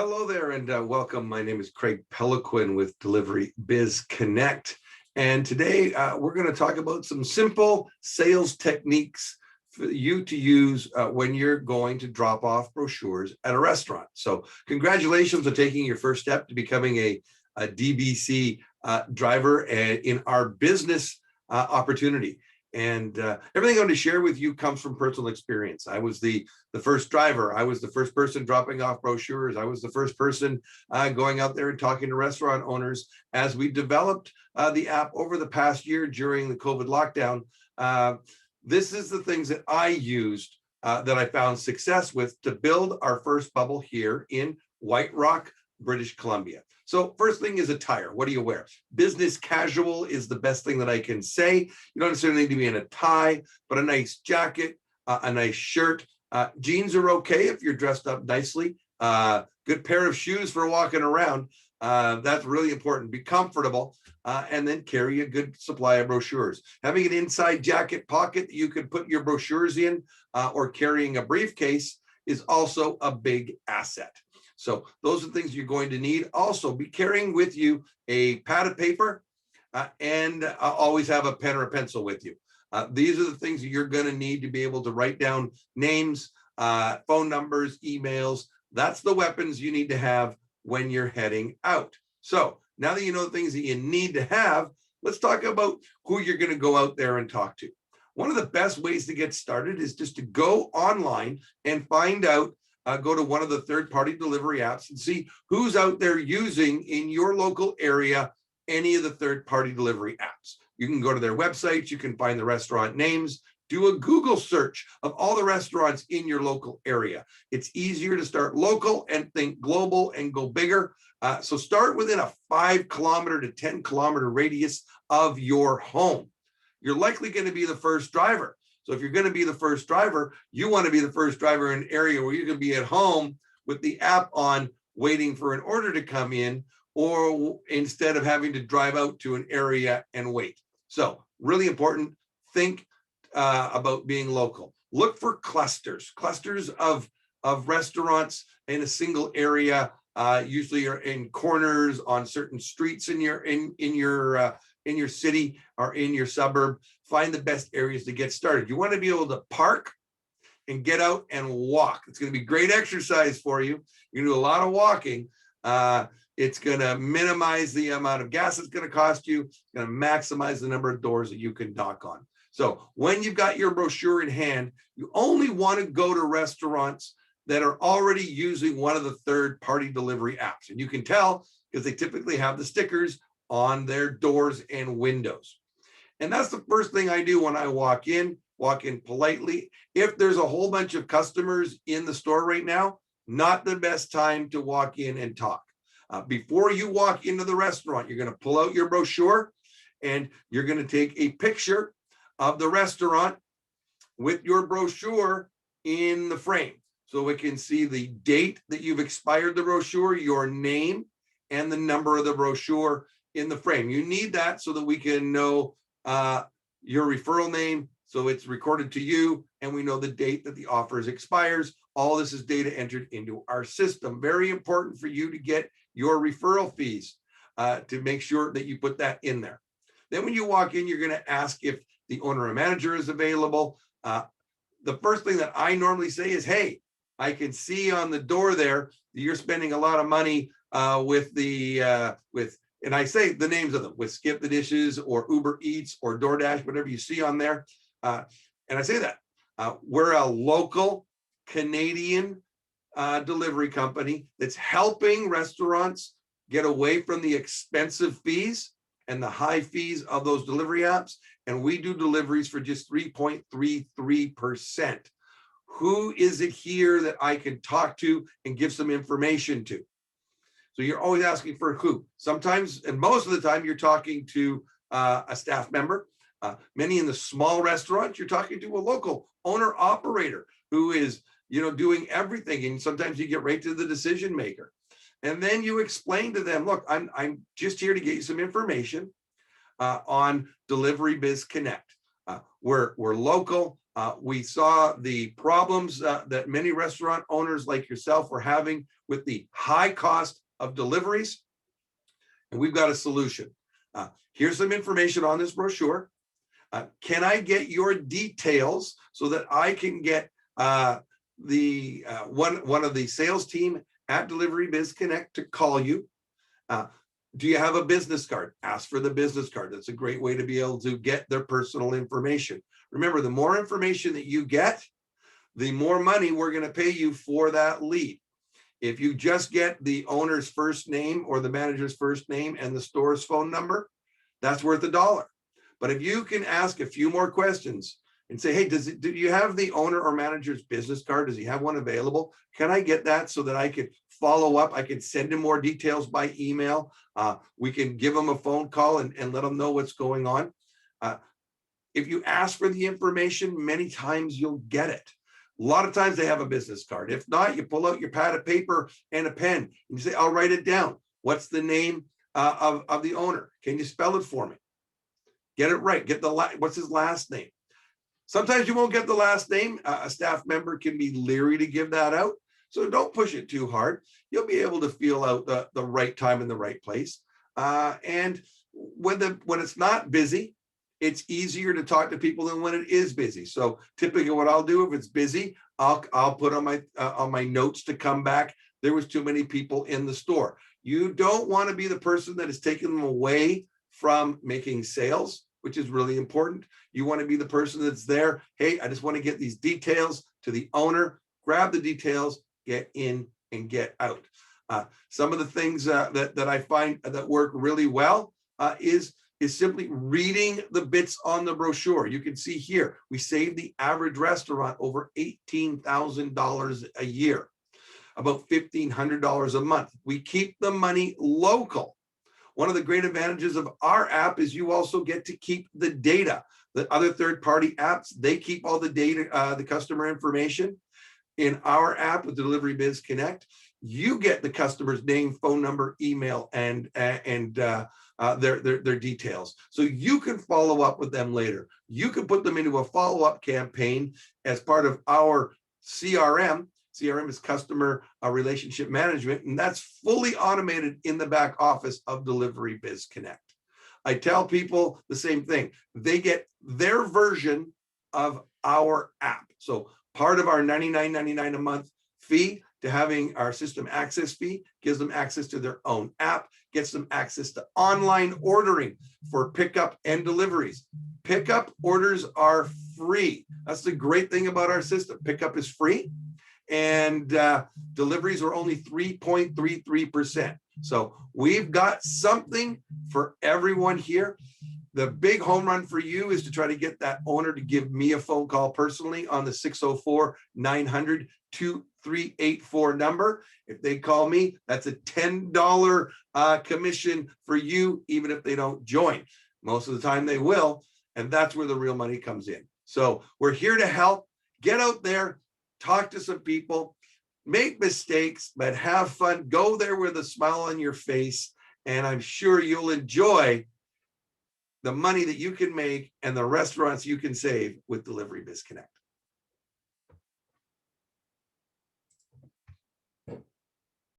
Hello there and welcome. My name is Craig Peloquin with DeliveryBizConnect. And today we're going to talk about some simple sales techniques for you to use when you're going to drop off brochures at a restaurant. So congratulations on taking your first step to becoming a DBC driver in our business opportunity. And everything I'm going to share with you comes from personal experience. I was the first driver. I was the first person dropping off brochures. I was the first person going out there and talking to restaurant owners as we developed the app over the past year during the COVID lockdown. This is the things that I used that I found success with to build our first bubble here in White Rock, British Columbia. So first thing is attire. What do you wear? Business casual is the best thing that I can say. You don't necessarily need to be in a tie, but a nice jacket, a nice shirt. Jeans are okay if you're dressed up nicely. Good pair of shoes for walking around. That's really important. Be comfortable and then carry a good supply of brochures. Having an inside jacket pocket that you can put your brochures in or carrying a briefcase is also a big asset. So those are things you're going to need. Also, be carrying with you a pad of paper and always have a pen or a pencil with you. These are the things that you're going to need to be able to write down names, phone numbers, emails. That's the weapons you need to have when you're heading out. So now that you know the things that you need to have, let's talk about who you're going to go out there and talk to. One of the best ways to get started is just to go online and find out go to one of the third-party delivery apps and see who's out there using in your local area any of the third-party delivery apps. You can go to their websites, you can find the restaurant names, do a Google search of all the restaurants in your local area. It's easier to start local and think global and go bigger. So start within a 5 kilometer to 10 kilometer radius of your home. You're likely going to be the first driver. So if you're going to be the first driver, you want to be the first driver in an area where you can be at home with the app on waiting for an order to come in, or instead of having to drive out to an area and wait. So really important, think about being local. Look for clusters of restaurants in a single area, usually are in corners on certain streets in your city or in your suburb. Find the best areas to get started. You want to be able to park and get out and walk. It's going to be great exercise for you. You can do a lot of walking. It's going to minimize the amount of gas it's going to cost you. It's going to maximize the number of doors that you can knock on. So when you've got your brochure in hand, you only want to go to restaurants that are already using one of the third-party delivery apps. And you can tell because they typically have the stickers on their doors and windows. And that's the first thing I do when I walk in politely. If there's a whole bunch of customers in the store right now, not the best time to walk in and talk. Before you walk into the restaurant, you're going to pull out your brochure and you're going to take a picture of the restaurant with your brochure in the frame. So we can see the date that you've expired the brochure, your name, and the number of the brochure in the frame. You need that so that we can know your referral name, so it's recorded to you, and we know the date that the offer expires. All this is data entered into our system. Very important for you to get your referral fees to make sure that you put that in there. Then when you walk in, you're going to ask if the owner or manager is available. The first thing that I normally say is, hey, I can see on the door there that you're spending a lot of money and I say the names of them, with Skip the Dishes or Uber Eats or DoorDash, whatever you see on there. And I say that we're a local Canadian delivery company that's helping restaurants get away from the expensive fees and the high fees of those delivery apps. And we do deliveries for just 3.33%. Who is it here that I can talk to and give some information to? So you're always asking for who. Sometimes, and most of the time, you're talking to a staff member. Many in the small restaurants, you're talking to a local owner operator who is, doing everything. And sometimes you get right to the decision maker. And then you explain to them, look, I'm just here to get you some information on DeliveryBizConnect. We're local. We saw the problems that many restaurant owners like yourself were having with the high cost of deliveries, and we've got a solution. Here's some information on this brochure. Can I get your details so that I can get one of the sales team at DeliveryBizConnect to call you? Do you have a business card? Ask for the business card. That's a great way to be able to get their personal information. Remember, the more information that you get, the more money we're going to pay you for that lead. If you just get the owner's first name or the manager's first name and the store's phone number, that's worth $1. But if you can ask a few more questions and say, hey, do you have the owner or manager's business card? Does he have one available? Can I get that so that I could follow up? I can send him more details by email. We can give him a phone call and let him know what's going on. If you ask for the information, many times you'll get it. A lot of times they have a business card. If not, you pull out your pad of paper and a pen and you say, I'll write it down. What's the name of the owner? Can you spell it for me? Get it right. Get what's his last name? Sometimes you won't get the last name. A staff member can be leery to give that out. So don't push it too hard. You'll be able to feel out the right time in the right place. And when it's not busy, it's easier to talk to people than when it is busy. So typically what I'll do if it's busy, I'll put on my notes to come back. There was too many people in the store. You don't want to be the person that is taking them away from making sales, which is really important. You want to be the person that's there. Hey, I just want to get these details to the owner, grab the details, get in and get out. Some of the things that I find that work really well is simply reading the bits on the brochure. You can see here, we save the average restaurant over $18,000 a year, about $1,500 a month. We keep the money local. One of the great advantages of our app is you also get to keep the data. The other third-party apps, they keep all the data, the customer information. In our app with DeliveryBizConnect, you get the customer's name, phone number, email, and their details. So you can follow up with them later. You can put them into a follow-up campaign as part of our CRM. CRM is customer relationship management, and that's fully automated in the back office of DeliveryBizConnect. I tell people the same thing. They get their version of our app. So part of our $99.99 a month fee to having our system access fee gives them access to their own app, gets them access to online ordering for pickup and deliveries. Pickup orders are free. That's the great thing about our system. Pickup is free, and deliveries are only 3.33%. So we've got something for everyone here. The big home run for you is to try to get that owner to give me a phone call personally on the 604-900-2384 number. If they call me, that's a $10 commission for you, even if they don't join. Most of the time they will, and that's where the real money comes in. So we're here to help. Get out there, talk to some people, make mistakes, but have fun. Go there with a smile on your face, and I'm sure you'll enjoy the money that you can make and the restaurants you can save with DeliveryBizConnect.